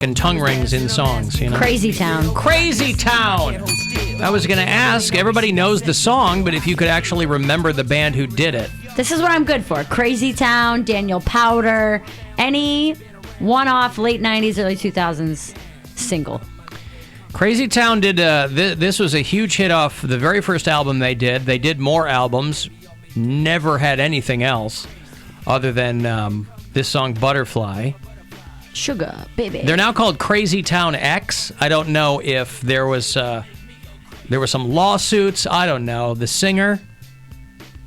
and tongue rings in songs, you know. Crazy Town. Crazy Town. I was going to ask, everybody knows the song, but if you could actually remember the band who did it. This is what I'm good for. Crazy Town, Daniel Powder, any one-off late 90s, early 2000s single. Crazy Town did, this was a huge hit off the very first album they did. They did more albums, never had anything else other than this song, Butterfly. Sugar, baby. They're now called Crazy Town X. I don't know if there were some lawsuits. I don't know. The singer.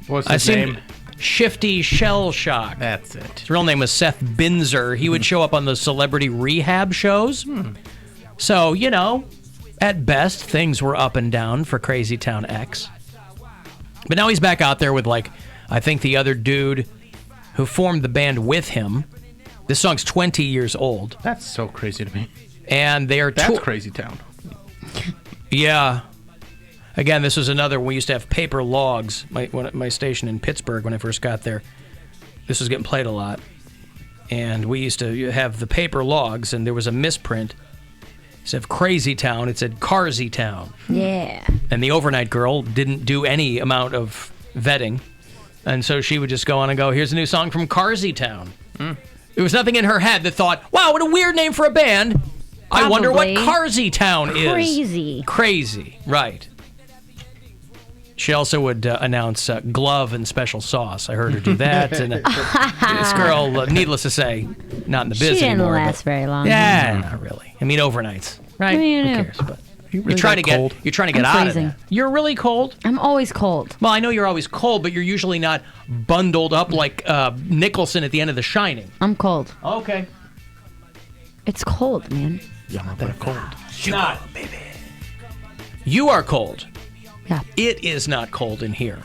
What's his name? Shifty Shell Shock. That's it. His real name was Seth Binzer. He would show up on the celebrity rehab shows. So, you know, at best, things were up and down for Crazy Town X. But now he's back out there with, like, I think the other dude who formed the band with him. This song's 20 years old. That's so crazy to me. And they are... That's Crazy Town. Yeah. Again, this was another... We used to have paper logs. My station in Pittsburgh, when I first got there, this was getting played a lot. And we used to have the paper logs, and there was a misprint. Instead of Crazy Town, it said Carsy Town. Yeah. And the overnight girl didn't do any amount of vetting. And so she would just go on and go, here's a new song from Carsy Town. There was nothing in her head that thought, wow, what a weird name for a band. I wonder what Carsy Town is. Crazy, right. She also would announce glove and special sauce. I heard her do that. And this girl, needless to say, not in the biz anymore. She didn't last very long. Yeah, not really. I mean, overnights, right? I mean, Who cares? But you're trying to get out of that. You're really cold? I'm always cold. Well, I know you're always cold, but you're usually not bundled up like Nicholson at the end of The Shining. I'm cold. Okay. It's cold, man. Yeah, I'm not that cold. Not, baby. You are cold. Yeah. It is not cold in here.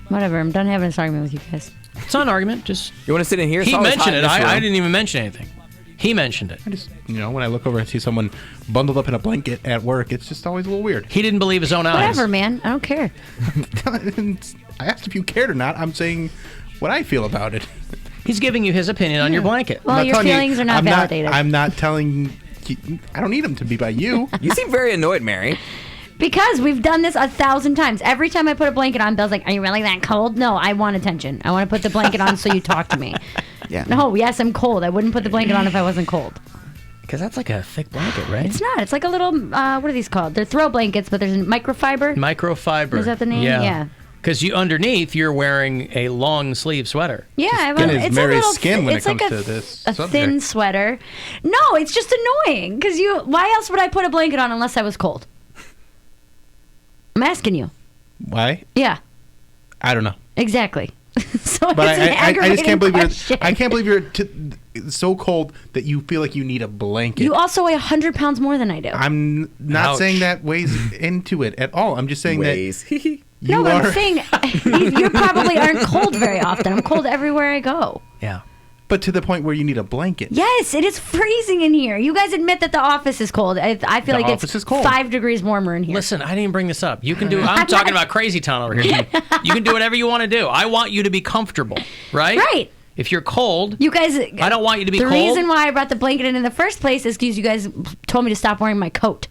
Whatever. I'm done having this argument with you guys. It's not an argument. Just you want to sit in here? He mentioned it. I didn't even mention anything. He mentioned it. I just, when I look over and see someone bundled up in a blanket at work, it's just always a little weird. He didn't believe his own eyes. Whatever, man. I don't care. I asked if you cared or not. I'm saying what I feel about it. He's giving you his opinion on your blanket. Well, your feelings are not validated. I'm not telling you. I don't need them to be by you. You seem very annoyed, Mary. Because we've done this 1,000 times. Every time I put a blanket on, Bill's like, are you really that cold? No, I want attention. I want to put the blanket on so you talk to me. Yeah. No, yes, I'm cold. I wouldn't put the blanket on if I wasn't cold. Because that's like a thick blanket, right? It's not. It's like a little, what are these called? They're throw blankets, but there's microfiber. Microfiber. Is that the name? Yeah. Because underneath, you're wearing a long sleeve sweater. Yeah, it's Mary's skin when it comes to this a thin sweater. No, it's just annoying. Because why else would I put a blanket on unless I was cold? I'm asking you. Why? Yeah. I don't know. Exactly. So but it's an aggravating I just can't believe question. I can't believe you're so cold that you feel like you need a blanket. You also weigh 100 pounds more than I do. I'm not saying that weighs into it at all. I'm just saying that no, but I'm saying you probably aren't cold very often. I'm cold everywhere I go. Yeah. But to the point where you need a blanket. Yes, it is freezing in here. You guys admit that the office is cold. I feel like it's 5 degrees warmer in here. Listen, I didn't even bring this up. You can do. I'm talking about Crazy Town over here. You can do whatever you want to do. I want you to be comfortable, right? Right. If you're cold, you guys. I don't want you to be cold. The reason why I brought the blanket in the first place is because you guys told me to stop wearing my coat.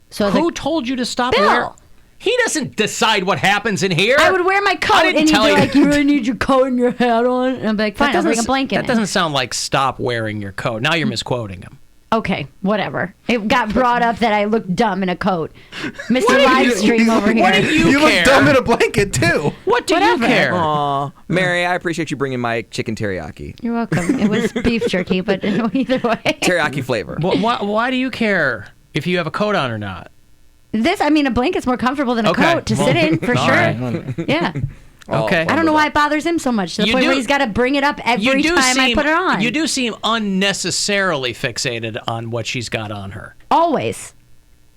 So who told you to stop Bill. wearing? He doesn't decide what happens in here. I would wear my coat, and he'd be like, "You really need your coat and your hat on." And I'm like, "Fine, I'll bring a blanket." That doesn't sound like stop wearing your coat. Now you're misquoting him. Okay, whatever. It got brought up that I look dumb in a coat. Mr. Livestream over here. What do you care? Look dumb in a blanket, too. What do you care? Aw, Mary, I appreciate you bringing my chicken teriyaki. You're welcome. It was beef jerky, but either way. Teriyaki flavor. Why do you care if you have a coat on or not? A blanket's more comfortable than a coat to sit in, for sure. Right. Yeah. Okay. I don't know why it bothers him so much to the point where he's got to bring it up every time I put it on. You do seem unnecessarily fixated on what she's got on her. Always.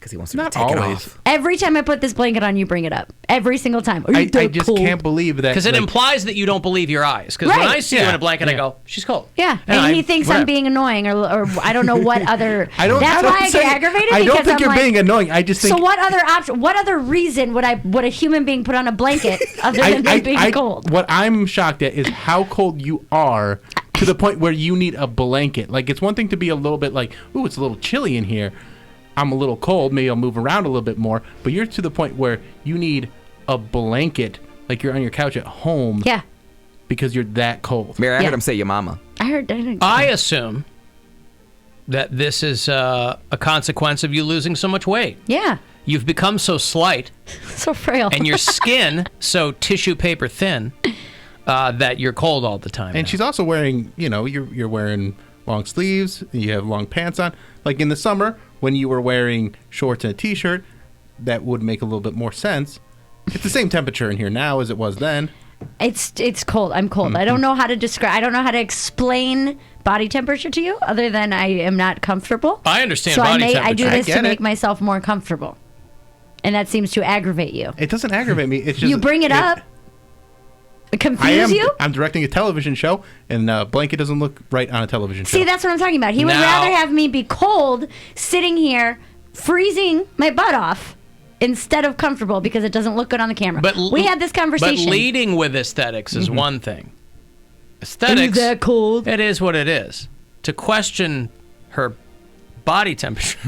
Because he wants to take it off. Every time I put this blanket on, you bring it up. Every single time. I just can't believe that. Because it implies that you don't believe your eyes. Because when I see you in a blanket, I go, she's cold. Yeah. And he thinks I'm being annoying or I don't know what other... That's why I get aggravated. I don't think you're being annoying. I just think... So what other option? What other reason would a human being put on a blanket other than being cold? What I'm shocked at is how cold you are to the point where you need a blanket. Like, it's one thing to be a little bit like, ooh, it's a little chilly in here. I'm a little cold. Maybe I'll move around a little bit more. But you're to the point where you need a blanket, like you're on your couch at home. Yeah. Because you're that cold. Mary, I Yeah. heard him say your mama. I heard. I assume that this is a consequence of you losing so much weight. Yeah. You've become so slight So frail. and your skin so tissue paper thin that you're cold all the time. And now. she's also wearing, you're wearing long sleeves. You have long pants on. Like in the summer, when you were wearing shorts and a t-shirt, that would make a little bit more sense. It's the same temperature in here now as it was then. It's cold. I'm cold. I don't know how to describe. I don't know how to explain body temperature to you, other than I am not comfortable. I understand So body I temperature. do this I to get make it. myself more comfortable, and that seems to aggravate you. It doesn't aggravate me. It's just You bring it up. Confuse you? I'm directing a television show, and a blanket doesn't look right on a television show. See, that's what I'm talking about. He would Now- rather have me be cold, sitting here, freezing my butt off, instead of comfortable because it doesn't look good on the camera. We had this conversation. But leading with aesthetics is one thing. Aesthetics. Is that cold? It is what it is. To question her body temperature.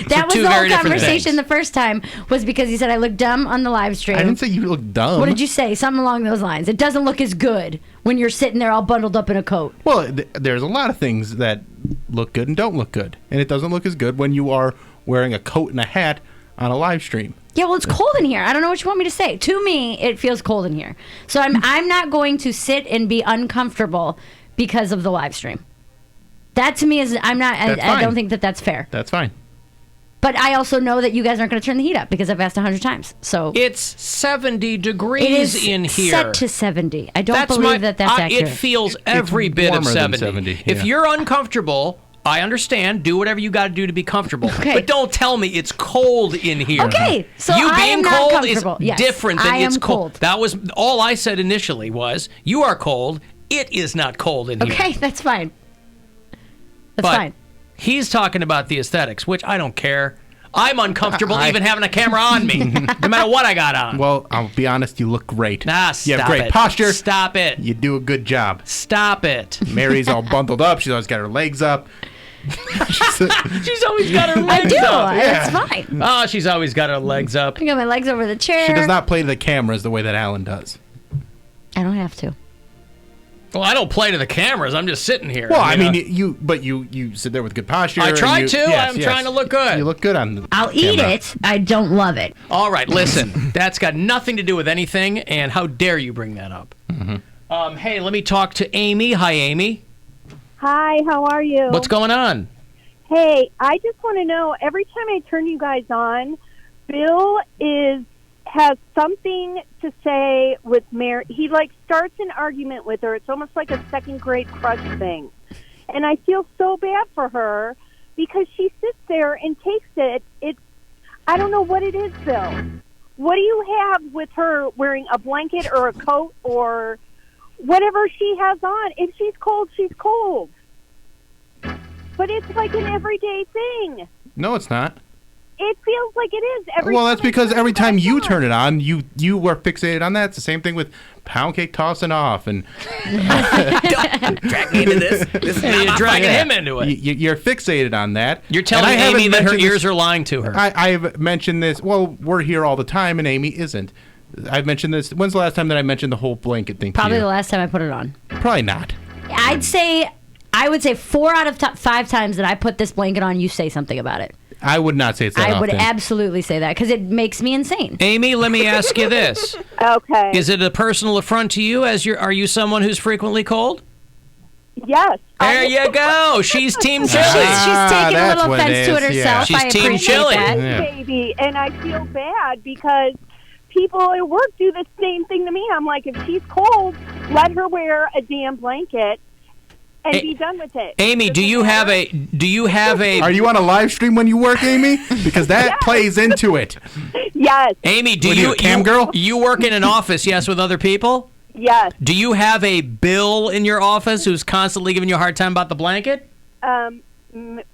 That was two the whole very different conversation things. the first time, was because he said I look dumb on the live stream. I didn't say you look dumb. What did you say? Something along those lines. It doesn't look as good when you're sitting there all bundled up in a coat. Well, there's a lot of things that look good and don't look good, and it doesn't look as good when you are wearing a coat and a hat on a live stream. Yeah, well, it's cold in here. I don't know what you want me to say. To me, it feels cold in here. So I'm not going to sit and be uncomfortable because of the live stream. That to me is I fine. don't think that that's fair. That's fine. But I also know that you guys aren't going to turn the heat up because I've asked 100 times. So It's 70 it degrees is in here. set to 70. I don't believe that's accurate. It feels every bit of warmer than 70. 70, If yeah. you're uncomfortable, I understand. Do whatever you got to do to be comfortable. Okay. But don't tell me it's cold in here. Okay, so you I being am not cold is comfortable. Yes, different than I it's am cold. cold. That was all I said initially was, you are cold. It is not cold in here. Okay, that's fine. That's But fine. he's talking about the aesthetics, which I don't care. I'm uncomfortable even having a camera on me, no matter what I got on. Well, I'll be honest, you look great. Nah, stop you have great it. posture. Stop it. You do a good job. Stop it. Mary's all bundled up. She's always got her legs up. She's always got her I legs do. up. It's fine. Oh, she's always got her legs up. I got my legs over the chair. She does not play to the cameras the way that Alan does. I don't have to. Well, I don't play to the cameras. I'm just sitting here. Well, I you know. mean, you sit there with good posture. I try and to. I'm trying to look good. You look good on the I'll eat camera. it. I don't love it. All right, listen. That's got nothing to do with anything, and how dare you bring that up? Hey, let me talk to Amy. Hi, Amy. Hi, how are you? What's going on? Hey, I just want to know, every time I turn you guys on, Bill has something to say with Mary. He starts an argument with her. It's almost like a second grade crush thing. And I feel so bad for her because she sits there and takes it. I don't know what it is, Bill. What do you have with her wearing a blanket or a coat or whatever she has on? If she's cold, she's cold. But it's like an everyday thing. No, it's not. It feels like it is. Well, that's because every time you turn it on, you were fixated on that. It's the same thing with Poundcake tossing off, and Drag me into this. This is Hey, not you're my dragging fight. him into it. you're fixated on that. You're And telling I haven't Amy that her mentioned ears this- are lying to her. I've mentioned this. Well, we're here all the time, and Amy isn't. I've mentioned this. When's the last time that I mentioned the whole blanket thing? Probably to the you? last time I put it on. Probably not. I would say 4 out of 5 times that I put this blanket on, you say something about it. I would not say it's that I would often. absolutely say that because it makes me insane. Amy, let me ask you this. Okay. Is it a personal affront to you are you someone who's frequently cold? Yes. There you go. She's Team She's Chili. taking a that's little what it offense to it is, yeah. herself. She's I Team appreciate Chili. that. Yeah. Baby, and I feel bad because people at work do the same thing to me. I'm like, if she's cold, let her wear a damn blanket and be done with it. Amy, do you have a Are you on a live stream when you work, Amy? Because that plays into it. Yes. Amy, do What are you, a cam girl? You work in an office, yes, with other people? Yes. Do you have a Bill in your office who's constantly giving you a hard time about the blanket?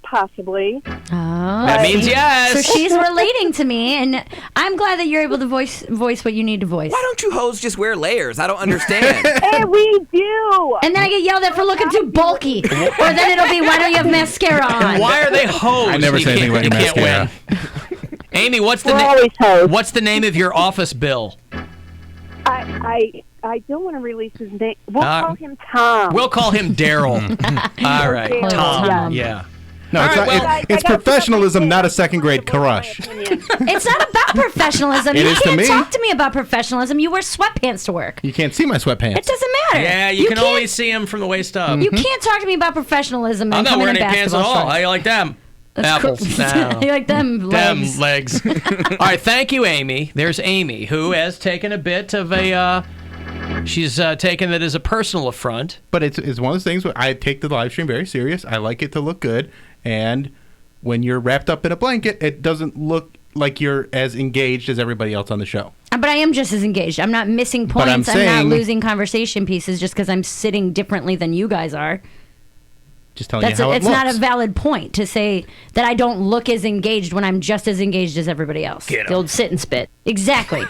Possibly. Oh, That means see? yes. So she's relating to me, and I'm glad that you're able to voice what you need to voice. Why don't you hoes just wear layers? I don't understand. Hey, we do. And then I get yelled at for looking too bulky. Or then it'll be, why don't you have mascara on? Why are they hoes? I never You say anything can't- about you your can't mascara. win. Amy, what's the We're always hoes. what's the name of your office bill? I don't want to release his name. We'll Uh, call him Tom. We'll call him Daryl. All right, Daryl, Tom. yeah. Yeah. No, All it's, right, not, well- it's professionalism, not a second-grade crush. It's not about professionalism. It You is to can't me. talk to me about professionalism. You wear sweatpants to work. You can't see my sweatpants. It doesn't matter. Yeah, you can can't- always see him from the waist up. You can't talk to me about professionalism and I'm not come in wearing in any pants at basketball all. shorts. How you like them? That's Apples. cool. No. You like them legs. Them legs. All right, thank you, Amy. There's Amy, who has taken a bit of a. She's taken it as a personal affront. But it's one of those things where I take the live stream very serious. I like it to look good. And when you're wrapped up in a blanket, it doesn't look like you're as engaged as everybody else on the show. But I am just as engaged. I'm not missing But I'm points. I'm saying- not losing conversation pieces just because I'm sitting differently than you guys are. Just telling you how it It's looks. not a valid point to say that I don't look as engaged when I'm just as engaged as everybody else. Get 'em. The old sit and spit. Exactly.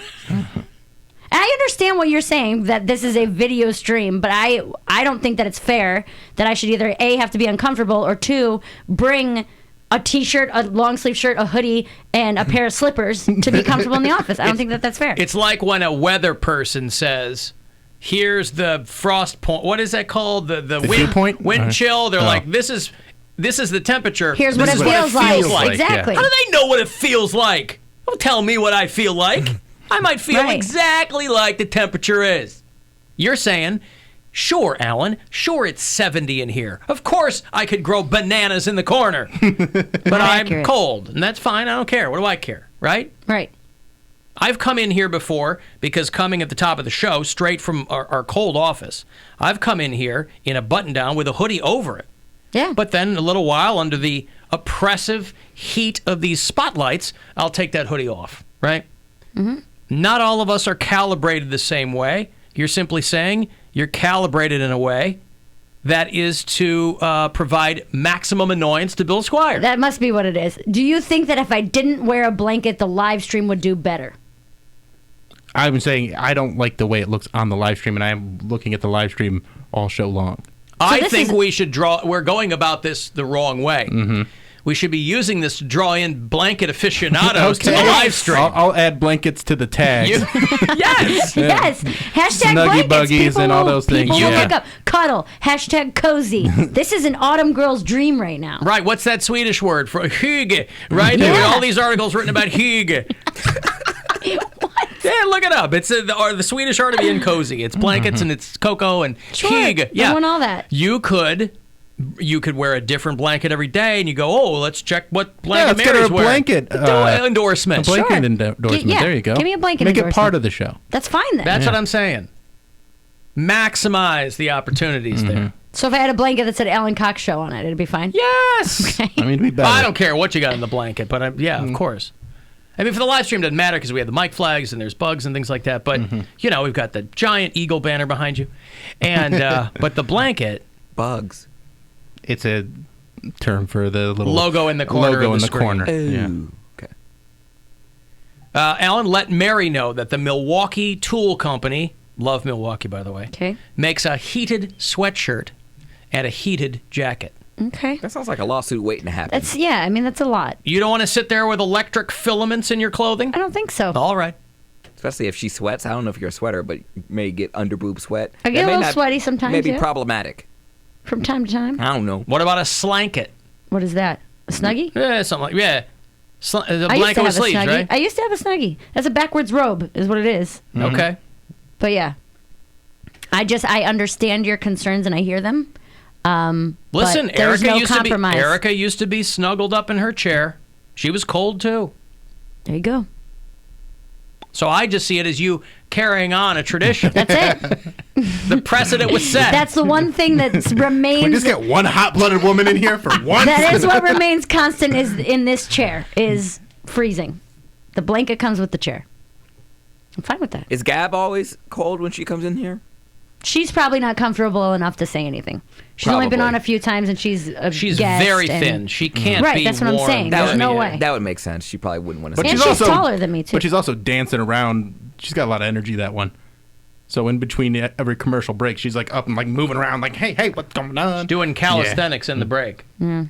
I understand what you're saying, that this is a video stream, but I don't think that it's fair that I should either A, have to be uncomfortable, or 2, bring a t-shirt, a long sleeve shirt, a hoodie, and a pair of slippers to be comfortable in the office. I don't think that that's fair. It's like when a weather person says, "Here's the frost point." What is that called? The dew wind point? Wind chill. They're Oh. like, "This is the temperature. Here's This what is it feels like. like, Exactly. How do they know what it feels like? Don't tell me what I feel like. I might feel Right. exactly like the temperature is. You're saying, sure, Alan, sure it's 70 in here. Of course I could grow bananas in the corner. But I'm accurate. cold, and that's fine. I don't care. What do I care, right? Right. I've come in here before because coming at the top of the show, straight from our cold office, I've come in here in a button-down with a hoodie over it. Yeah. But then a little while under the oppressive heat of these spotlights, I'll take that hoodie off, right? Mm-hmm. Not all of us are calibrated the same way. You're simply saying you're calibrated in a way that is to provide maximum annoyance to Bill Squire. That must be what it is. Do you think that if I didn't wear a blanket, the live stream would do better? I'm saying I don't like the way it looks on the live stream, and I'm looking at the live stream all show long. I this think is- we should we're going about this the wrong way. Mm-hmm. We should be using this to draw in blanket aficionados to the Okay. live stream. I'll add blankets to the tag. Yes. Yes. Hashtag Snuggie blankets. buggies People and all will- those things. People will Yeah. look up cuddle. Hashtag cozy. This is an autumn girl's dream right now. Right, what's that Swedish word for hygge? Right, Yeah. all these articles written about hygge. Yeah, look it up. It's the Swedish art of being cozy. It's blankets and it's cocoa and Sure. hygge. I want all that. You could wear a different blanket every day, and you go, oh, let's check what Yeah, blanket let's get her Mary's a wearing. blanket Endorsement. A blanket Sure. endorsement. Yeah, There you go. give me a blanket Make it endorsement. part of the show. That's fine then. That's what I'm saying. Maximize the opportunities there. So if I had a blanket that said Alan Cox Show on it, it'd be fine. Yes. I mean, it'd be better. I don't care what you got in the blanket, but of course. I mean, for the live stream, it doesn't matter because we have the mic flags and there's bugs and things like that. But, we've got the giant eagle banner behind you. And but the blanket. Bugs. It's a term for the little Logo in the corner Logo of in the the screen. corner. Yeah. Ooh. Okay. Alan, let Mary know that the Milwaukee Tool Company, love Milwaukee, by the way, Okay. makes a heated sweatshirt and a heated jacket. Okay. That sounds like a lawsuit waiting to happen. That's that's a lot. You don't want to sit there with electric filaments in your clothing? I don't think so. All right. Especially if she sweats. I don't know if you're a sweater, but you may get underboob sweat. I get That a may little not- sweaty sometimes, May be yeah. problematic. From time to time. I don't know. What about a slanket? What is that? A snuggie? Yeah, something like, yeah. A I used to blanket have with a sleeves, snuggie. right? I used to have a snuggie. That's a backwards robe, is what it is. Okay. But yeah, I understand your concerns and I hear them. Listen, but there's no compromise. Erica used to be snuggled up in her chair. She was cold too. There you go. So I just see it as you carrying on a tradition. That's it. The precedent was set. That's the one thing that Can we remains. just get one hot-blooded woman in here for once? That is what remains constant is in this chair is freezing. The blanket comes with the chair. I'm fine with that. Is Gab always cold when she comes in here? she's probably not comfortable enough to say anything. She's only been Probably. on a few times, and she's a She's guest, very and- thin. She can't Right, be that's what I'm warm. saying. There's no way. That would make sense. She probably wouldn't want to But say And she's she's also taller than me, too. But she's also dancing around. She's got a lot of energy, that one. So in between every commercial break, she's like up and like moving around, like, hey, what's going on? Doing calisthenics in the break. And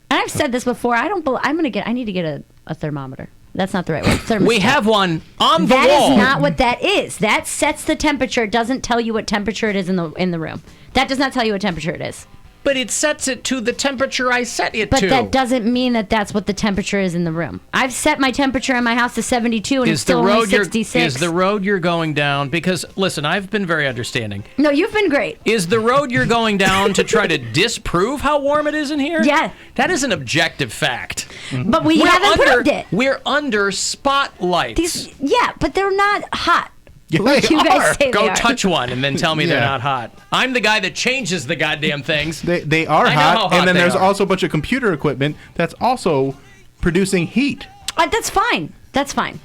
I've said this before. I need to get a thermometer. That's not the right word. Thermostat. We have one on the That wall. is not what that is. That sets the temperature. It doesn't tell you what temperature it is in the room. That does not tell you what temperature it is. But it sets it to the temperature I set it But to. that doesn't mean that that's what the temperature is in the room. I've set my temperature in my house to 72 and it's still only 66. Is the road you're going down? Because listen, I've been very understanding. No, you've been great. Is the road you're going down to try to disprove how warm it is in here? Yeah. That is an objective fact. But we haven't proved it. We're under spotlights. Yeah, but they're not hot. Yeah, Like they you guys are. say they Go are. touch one and then tell me they're Yeah. not hot. I'm the guy that changes the goddamn things. They are I know how hot, hot and then they there's are. also a bunch of computer equipment that's also producing heat. That's fine. That's fine.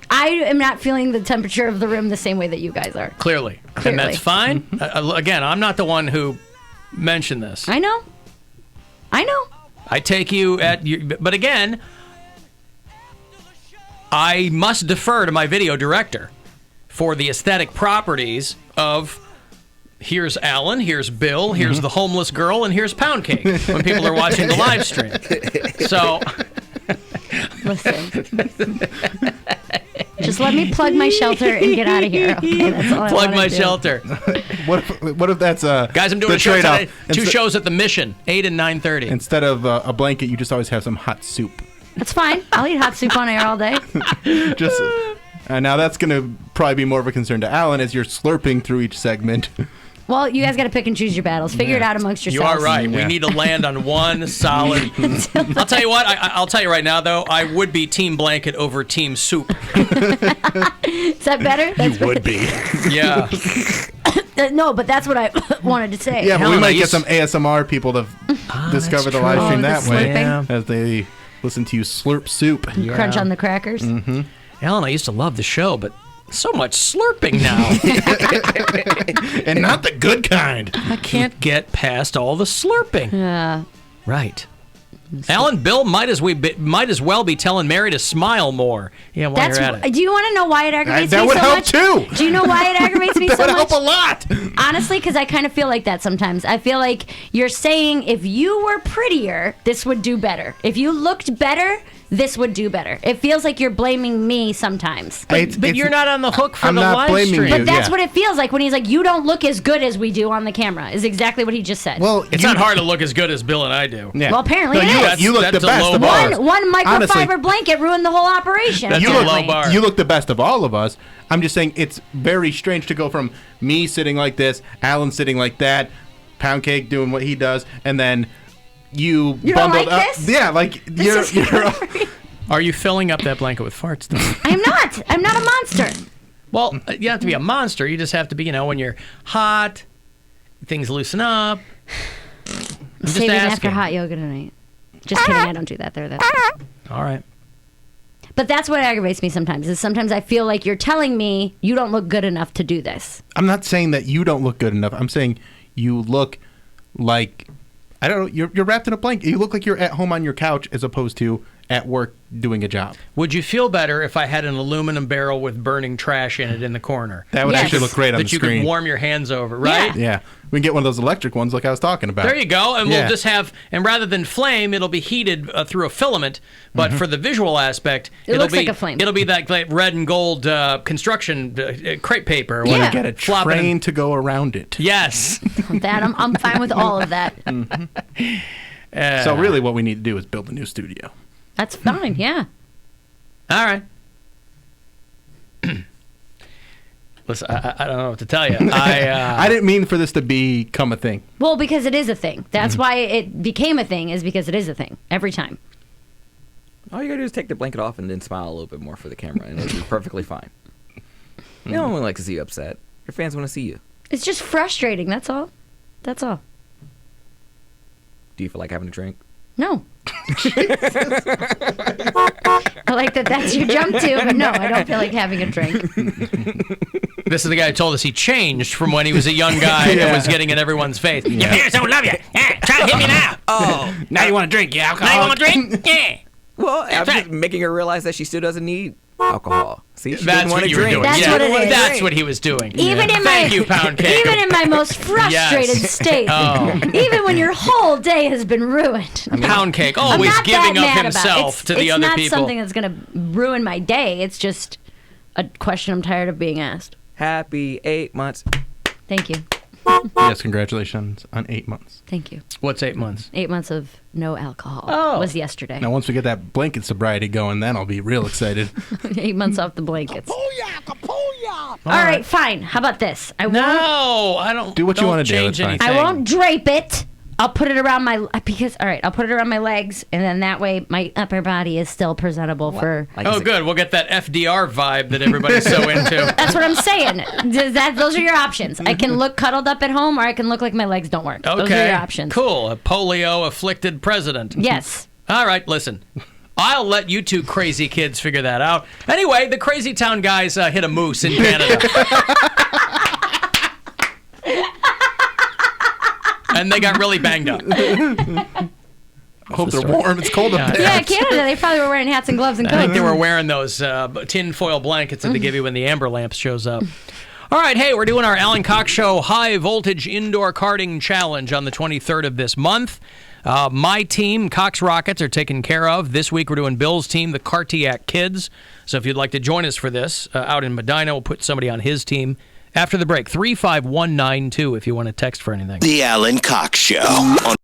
I am not feeling the temperature of the room the same way that you guys are. Clearly. And Clearly. that's fine. Again, I'm not the one who mentioned this. I know. I take you at you, but again, I must defer to my video director for the aesthetic properties of here's Alan, here's Bill, here's the homeless girl, and here's Poundcake when people are watching the live stream. So Listen. Just let me plug my shelter and get out of here. Okay, that's all I plug wanna my do. shelter. What if that's Guys, I'm doing the a show trade-off? today. Two shows at the Mission, 8 and 9:30. Instead of a blanket, you just always have some hot soup. That's fine. I'll eat hot soup on air all day. Just now that's going to probably be more of a concern to Alan as you're slurping through each segment. Well, you guys got to pick and choose your battles. Figure it out amongst You yourselves. are right. We Yeah. need to land on one solid. I'll tell you what. I'll tell you right now, though. I would be Team Blanket over Team Soup. Is that better? That's Would be. Yeah. No, but that's what I wanted to say. Yeah, but we Helen, might I get used- some ASMR people to discover the live true. stream Oh, that the way slurping. as they listen to you slurp soup. Crunch on the crackers. Alan, I used to love the show, but so much slurping now. And not the good kind. I can't get past all the slurping. Yeah. Right. Alan, Bill might as well be telling Mary to smile more. Yeah, while you're at it. Do you want to know why it aggravates That me would so help much? too. Do you know why it aggravates me That so would much? help a lot. Honestly, because I kind of feel like that sometimes. I feel like you're saying if you were prettier, this would do better. If you looked better, this would do better. It feels like you're blaming me sometimes. But you're not on the hook for I'm the not live blaming stream. you. But that's yeah. what it feels like when he's like, you don't look as good as we do on the camera, is exactly what he just said. Well, It's not hard to look as good as Bill and I do. Yeah. Well, apparently it you, is. You look That's the a best low of bar. all of us. One microfiber Honestly, blanket ruined the whole operation. That's You a look- low bar. You look the best of all of us. I'm just saying it's very strange to go from me sitting like this, Alan sitting like that, Poundcake doing what he does, and then you don't bundled like up. this? Yeah, like This you're is Are you filling up that blanket with farts, though? I'm not. I'm not a monster. Well, you don't have to be a monster. You just have to be, when you're hot, things loosen up. I'm just Saving after asking. hot yoga tonight. Just kidding. I don't do that. All right. But that's what aggravates me sometimes. Is sometimes I feel like you're telling me you don't look good enough to do this. I'm not saying that you don't look good enough. I'm saying you look like I don't know. You're wrapped in a blanket. You look like you're at home on your couch as opposed to at work doing a job. Would you feel better if I had an aluminum barrel with burning trash in it in the corner? That would Yes. actually look great on That the you screen. could warm your hands over, right? Yeah, we can get one of those electric ones like I was talking about. There you go. And Yeah. we'll just have, and rather than flame, it'll be heated through a filament. But for the visual aspect, It looks be like a flame. It'll be that red and gold construction crepe paper. Yeah. You get a Flopping in- train to go around it. Yes. That I'm fine with all of that. So really, what we need to do is build a new studio. That's fine. Yeah. All right. Listen, I don't know what to tell you. I didn't mean for this to become a thing. Well, because it is a thing. That's why it became a thing. Is because it is a thing every time. All you gotta do is take the blanket off and then smile a little bit more for the camera, and it'll be perfectly fine. No one likes to see you upset. Your fans want to see you. It's just frustrating. That's all. That's all. Do you feel like having a drink? No. I like that. That's your jump to, but no, I don't feel like having a drink. This is the guy who told us he changed from when he was a young guy and was getting in everyone's face. Your parents don't love you. Try to hit me now. Oh, Now you want to drink, yeah? Now you want to drink? Yeah. well, I'm right. just making her realize that she still doesn't need alcohol. See, she That's didn't want what to you were drink. doing. That's yeah. what it is. That's what he was doing. Even in Thank my you, Poundcake. even in my most frustrated Yes. state, Oh. even when your whole day has been ruined. Poundcake, I'm always not giving that of mad himself about it. to the other It's people. not something that's going to ruin my day. It's just a question I'm tired of being asked. Happy 8 months. Thank you. Yes, congratulations on 8 months. Thank you. What's 8 months? 8 months of no alcohol Oh. was yesterday. Now, once we get that blanket sobriety going, then I'll be real excited. 8 months off the blankets. All right, fine. How about this? I won't. No, I don't. Do what you don't wanna do, change it's fine. anything. I won't drape it. I'll put it around my I'll put it around my legs, and then that way my upper body is still presentable for. Like, Oh, is it- good. We'll get that FDR vibe that everybody's so into. That's what I'm saying. Those are your options. I can look cuddled up at home, or I can look like my legs don't work. Okay. Those are your options. Cool. A polio-afflicted president. Yes. All right, listen. I'll let you two crazy kids figure that out. Anyway, the Crazy Town guys hit a moose in Canada. And they got really banged up. Hope they're warm. It's cold up there. Yeah, Canada. They probably were wearing hats and gloves and I think coats. they were wearing those tin foil blankets that they give you when the amber lamp shows up. All right, hey, we're doing our Alan Cox Show High Voltage Indoor Karting Challenge on the 23rd of this month. My team, Cox Rockets, are taken care of. This week we're doing Bill's team, the Cartiac Kids. So if you'd like to join us for this out in Medina, we'll put somebody on his team. After the break, 35192 if you want to text for anything. The Alan Cox Show on